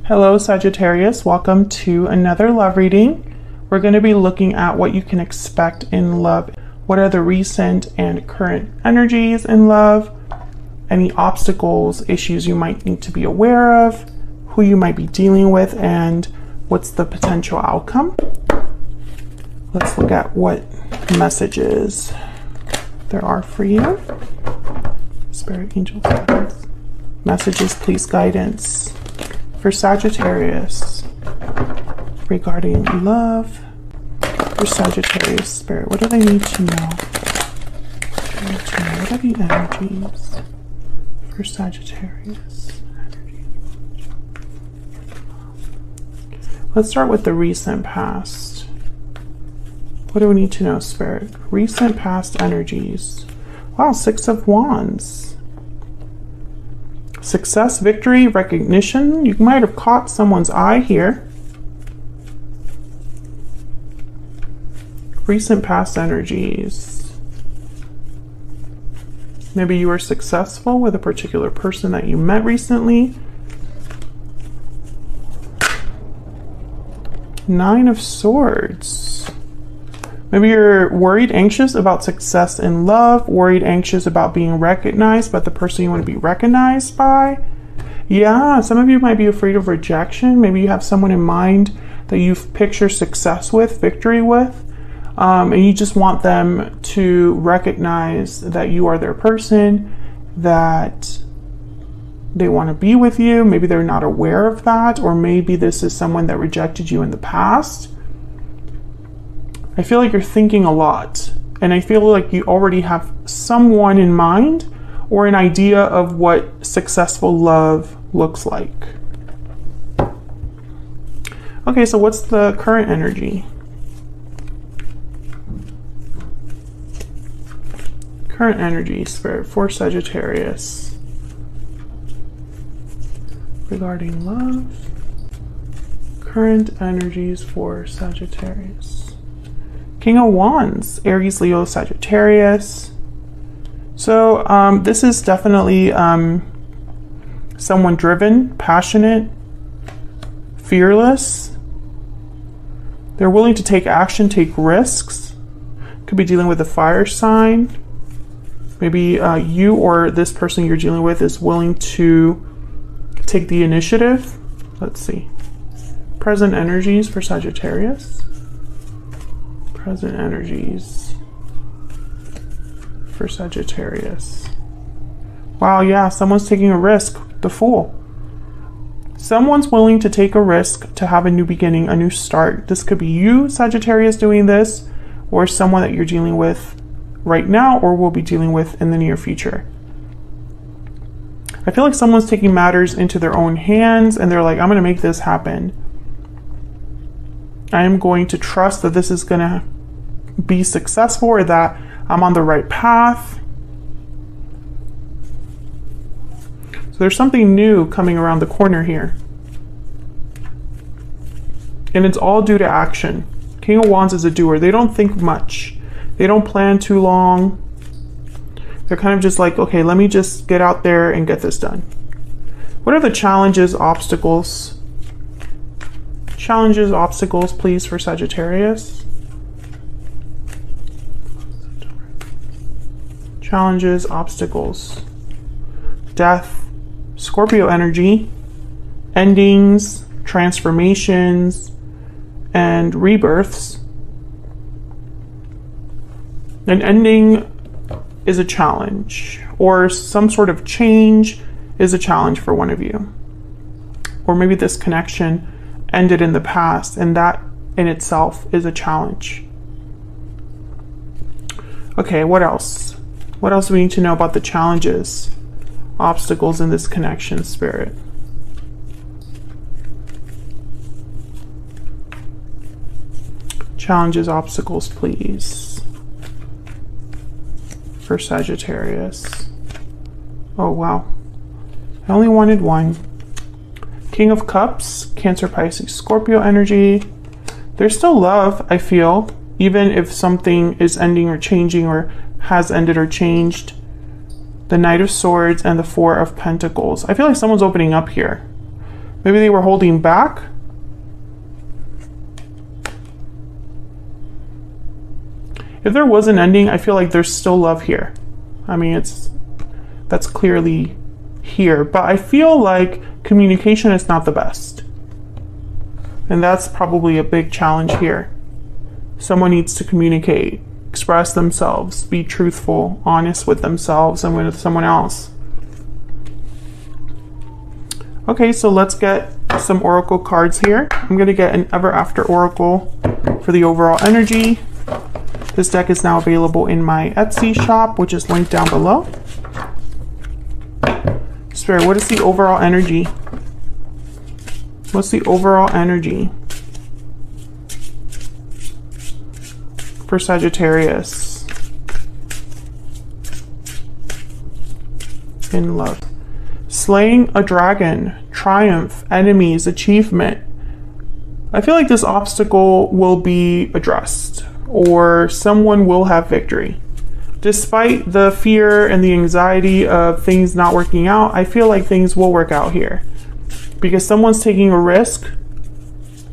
Hello Sagittarius, welcome to another love reading. We're going to be looking at what you can expect in love. What are the recent and current energies in love? Any obstacles, issues you might need to be aware of, who you might be dealing with, and what's the potential outcome? Let's look at what messages there are for you. Spirit, angels, guidance. Messages, please, guidance for Sagittarius regarding love. For Sagittarius, Spirit, what do they need to know? What are the energies for Sagittarius? Let's start with the recent past. What do we need to know, Spirit? Recent past energies. Wow, Six of Wands. Success, victory, recognition. You might have caught someone's eye here. Recent past energies. Maybe you were successful with a particular person that you met recently. Nine of Swords. Maybe you're worried, anxious about success in love, worried, anxious about being recognized by the person you want to be recognized by. Yeah, some of you might be afraid of rejection. Maybe you have someone in mind that you picture success with, victory with, and you just want them to recognize that you are their person, that they want to be with you. Maybe they're not aware of that, or maybe this is someone that rejected you in the past. I feel like you're thinking a lot, and I feel like you already have someone in mind or an idea of what successful love looks like. Okay, so what's the current energy? Current energy, Spirit, for Sagittarius regarding love. Current energies for Sagittarius. King of Wands, Aries, Leo, Sagittarius. So this is definitely someone driven, passionate, fearless. They're willing to take action, take risks. Could be dealing with a fire sign. Maybe you or this person you're dealing with is willing to take the initiative. Let's see. Present energies for Sagittarius. Present energies for Sagittarius. Wow, yeah, someone's taking a risk. The Fool. Someone's willing to take a risk to have a new beginning, a new start. This could be you, Sagittarius, doing this, or someone that you're dealing with right now or will be dealing with in the near future. I feel like someone's taking matters into their own hands and they're like, I'm going to make this happen. I am going to trust that this is going to be successful, or that I'm on the right path. So there's something new coming around the corner here. And it's all due to action. King of Wands is a doer. They don't think much. They don't plan too long. They're kind of just like, okay, let me just get out there and get this done. What are the challenges, obstacles? Challenges, obstacles, please, for Sagittarius. Challenges, obstacles. Death, Scorpio energy, endings, transformations, and rebirths. An ending is a challenge, or some sort of change is a challenge for one of you. Or maybe this connection ended in the past, and that in itself is a challenge. Okay, what else? What else do we need to know about the challenges, obstacles in this connection, Spirit? Challenges, obstacles, please, for Sagittarius. Oh, wow. I only wanted one. King of Cups, Cancer, Pisces, Scorpio energy. There's still love, I feel, even if something is ending or changing or has ended or changed. The Knight of Swords and the Four of Pentacles. I feel like someone's opening up here. Maybe they were holding back. If there was an ending, I feel like there's still love here. I mean, that's clearly here, but I feel like communication is not the best. And that's probably a big challenge here. Someone needs to communicate, express themselves, be truthful, honest with themselves and with someone else. Okay, so let's get some oracle cards here. I'm going to get an Ever After oracle for the overall energy. This deck is now available in my Etsy shop, which is linked down below. Spirit, what is the overall energy? What's the overall energy for Sagittarius in love? Slaying a dragon, triumph, enemies, achievement. I feel like this obstacle will be addressed, or someone will have victory. Despite the fear and the anxiety of things not working out, I feel like things will work out here. Because someone's taking a risk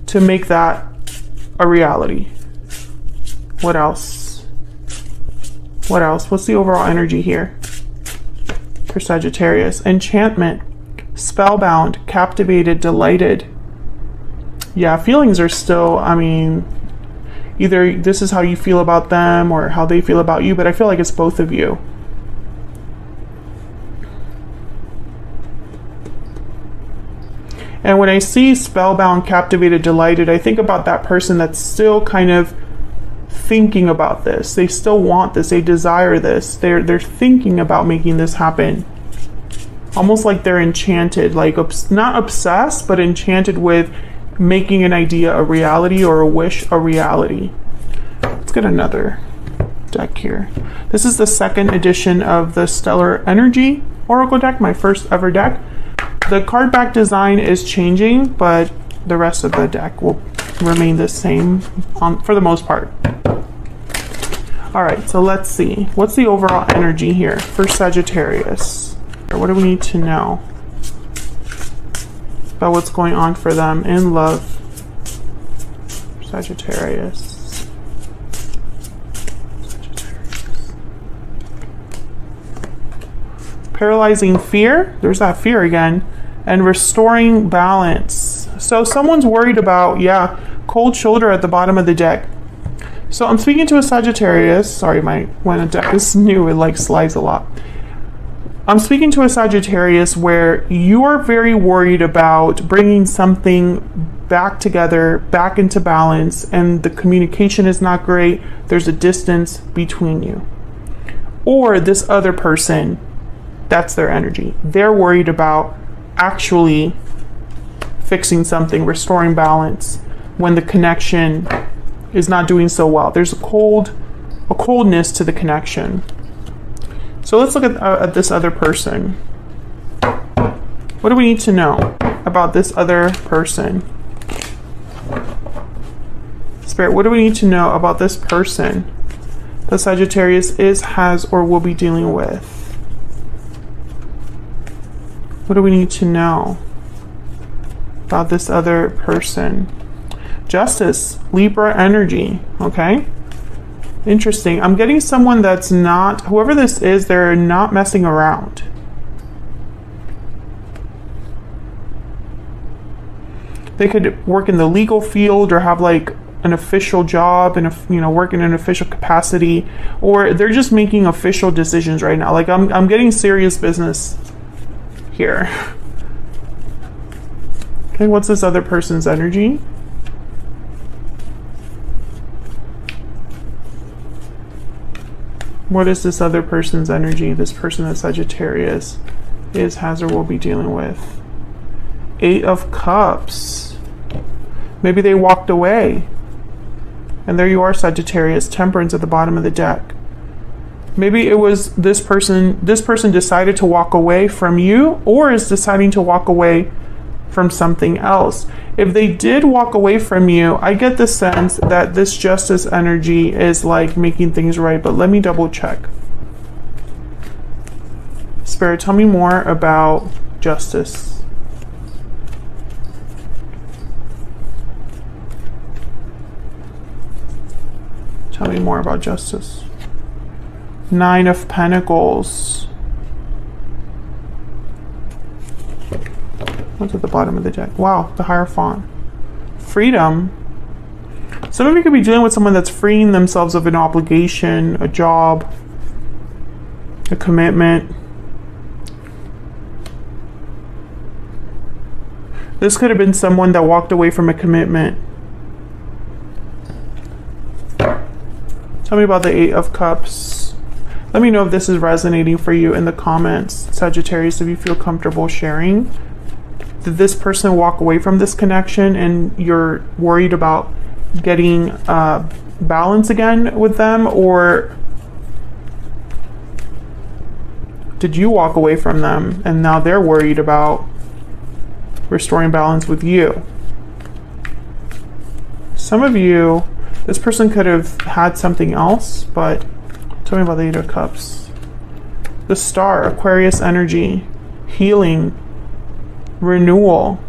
to make that a reality. What else? What else? What's the overall energy here for Sagittarius? Enchantment, spellbound, captivated, delighted. Yeah, feelings are still, I mean, either this is how you feel about them or how they feel about you, but I feel like it's both of you. And when I see spellbound, captivated, delighted, I think about that person that's still kind of thinking about this. They still want this. They desire this. They're thinking about making this happen. Almost like they're enchanted, like not obsessed, but enchanted with making an idea a reality or a wish a reality. Let's get another deck here. This is the second edition of the Stellar Energy Oracle deck, my first ever deck. The card back design is changing, but the rest of the deck will remain the same for the most part. All right, so let's see. What's the overall energy here for Sagittarius? What do we need to know about what's going on for them in love? Sagittarius. Paralyzing fear. There's that fear again. And restoring balance. So someone's worried about, yeah, cold shoulder at the bottom of the deck. So I'm speaking to a Sagittarius. Sorry, when a deck is new, it like slides a lot. I'm speaking to a Sagittarius where you are very worried about bringing something back together, back into balance, and the communication is not great. There's a distance between you. Or this other person, that's their energy. They're worried about actually fixing something, restoring balance when the connection is not doing so well. There's a coldness to the connection. So let's look at this other person. What do we need to know about this other person? Spirit, what do we need to know about this person that Sagittarius is, has, or will be dealing with? What do we need to know about this other person? Justice, Libra energy, okay? Interesting. I'm getting someone that's not, whoever this is, they're not messing around. They could work in the legal field or have like an official job and, work in an official capacity, or they're just making official decisions right now. Like I'm getting serious business here. Okay, what's this other person's energy? What is this other person's energy? This person that Sagittarius is, has, or will be dealing with? 8 of Cups. Maybe they walked away. And there you are, Sagittarius. Temperance at the bottom of the deck. Maybe it was this person decided to walk away from you, or is deciding to walk away from something else. If they did walk away from you, I get the sense that this Justice energy is like making things right, but let me double check. Spirit, tell me more about Justice. Tell me more about justice. Nine of Pentacles. What's at the bottom of the deck? Wow, the Hierophant. Freedom. Some of you could be dealing with someone that's freeing themselves of an obligation, a job, a commitment. This could have been someone that walked away from a commitment. Tell me about the Eight of Cups. Let me know if this is resonating for you in the comments, Sagittarius, if you feel comfortable sharing. Did this person walk away from this connection and you're worried about getting balance again with them, or did you walk away from them and now they're worried about restoring balance with you? Some of you, this person could have had something else, but tell me about the Eight of Cups. The Star, Aquarius energy, healing, renewal.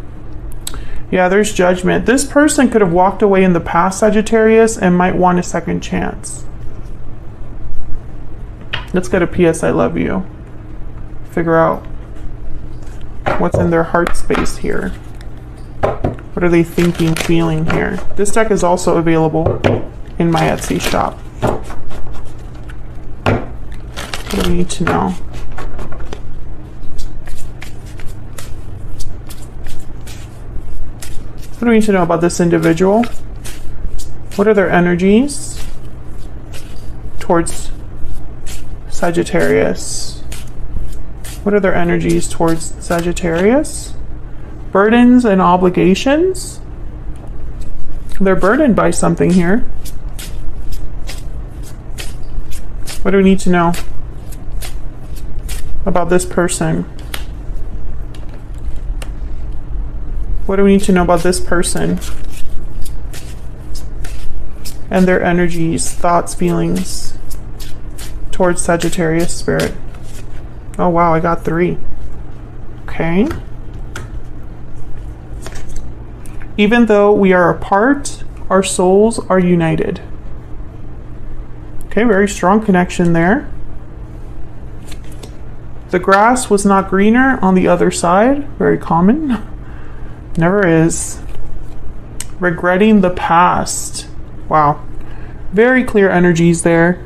Yeah, there's judgment. This person could have walked away in the past, Sagittarius, and might want a second chance. Let's get a PS I love you. Figure out what's in their heart space here. What are they thinking, feeling here? This deck is also available in my Etsy shop. What do we need to know? What do we need to know about this individual? What are their energies towards Sagittarius? What are their energies towards Sagittarius? Burdens and obligations? They're burdened by something here. What do we need to know about this person? What do we need to know about this person and their energies, thoughts, feelings towards Sagittarius spirit? Oh wow, I got 3. Okay. Even though we are apart, our souls are united. Okay, very strong connection there. The grass was not greener on the other side. Very common. Never is. Regretting the past. Wow. Very clear energies there.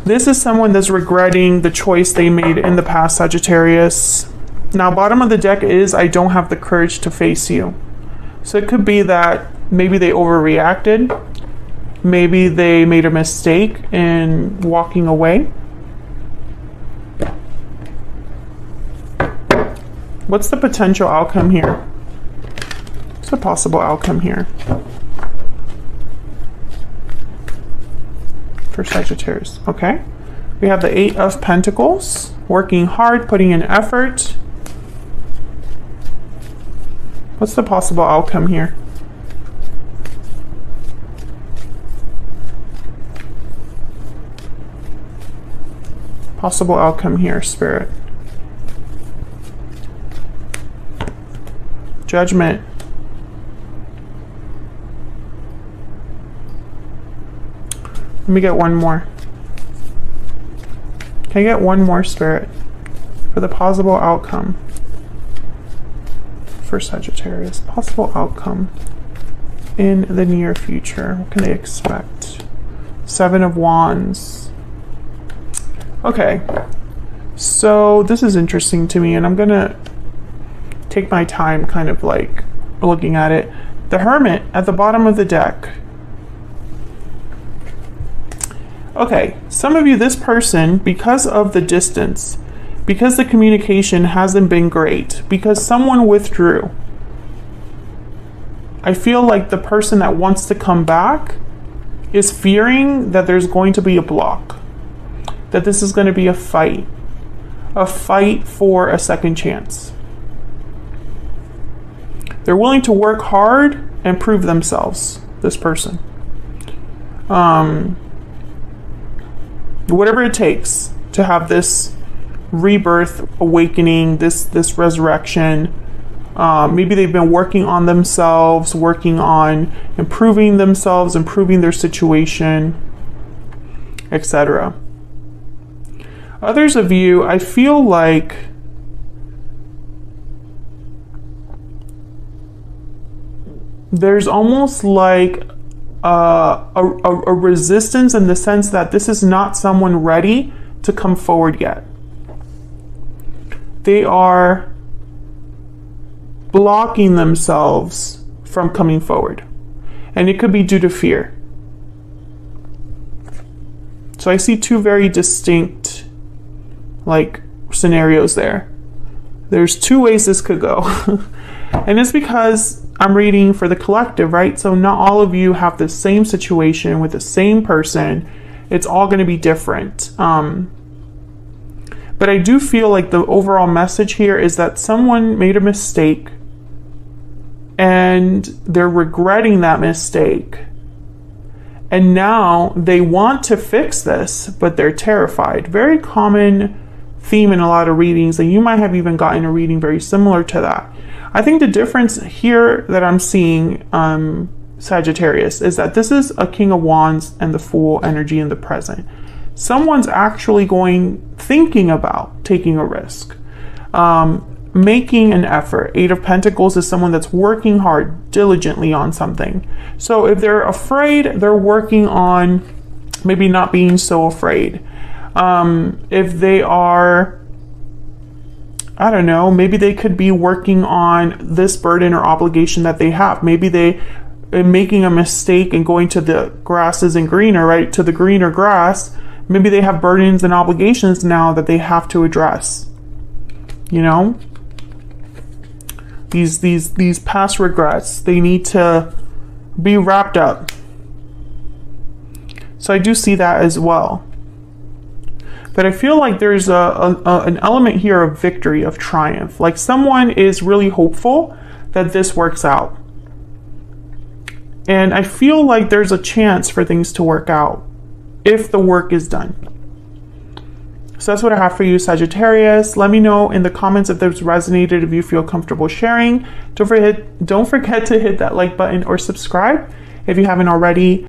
This is someone that's regretting the choice they made in the past, Sagittarius. Now, bottom of the deck is, I don't have the courage to face you. So it could be that maybe they overreacted. Maybe they made a mistake in walking away. What's the potential outcome here? What's the possible outcome here for Sagittarius? Okay. We have the Eight of Pentacles. Working hard, putting in effort. What's the possible outcome here? Possible outcome here, Spirit. Judgment. Let me get one more. Can I get one more, Spirit, for the possible outcome for Sagittarius? Possible outcome in the near future. What can they expect? 7 of Wands. Okay, so this is interesting to me, and I'm gonna take my time kind of like looking at it. The Hermit at the bottom of the deck. Okay, some of you, this person, because of the distance, because the communication hasn't been great, because someone withdrew, I feel like the person that wants to come back is fearing that there's going to be a block, that this is going to be a fight for a second chance. They're willing to work hard and prove themselves, this person. Whatever it takes to have this rebirth, awakening, this resurrection, Maybe they've been working on themselves, working on improving themselves, improving their situation, etc. Others of you, I feel like there's almost like a resistance in the sense that this is not someone ready to come forward yet. They are blocking themselves from coming forward. And it could be due to fear. So I see two very distinct scenarios there. There's two ways this could go. And it's because I'm reading for the collective, right? So not all of you have the same situation with the same person. It's all going to be different. But I do feel like the overall message here is that someone made a mistake and they're regretting that mistake. And now they want to fix this, but they're terrified. Very common theme in a lot of readings, and you might have even gotten a reading very similar to that. I think the difference here that I'm seeing, Sagittarius, is that this is a King of Wands and the Fool energy in the present. Someone's actually thinking about taking a risk, making an effort. Eight of Pentacles is someone that's working hard, diligently on something. So if they're afraid, they're working on maybe not being so afraid. If they are, I don't know, maybe they could be working on this burden or obligation that they have. Maybe they are making a mistake and going to the grass isn't greener, right? To the greener grass. Maybe they have burdens and obligations now that they have to address. You know? These past regrets, they need to be wrapped up. So I do see that as well. But I feel like there's an element here of victory, of triumph. Like someone is really hopeful that this works out. And I feel like there's a chance for things to work out if the work is done. So that's what I have for you, Sagittarius. Let me know in the comments if this resonated, if you feel comfortable sharing. Don't forget to hit that like button or subscribe if you haven't already.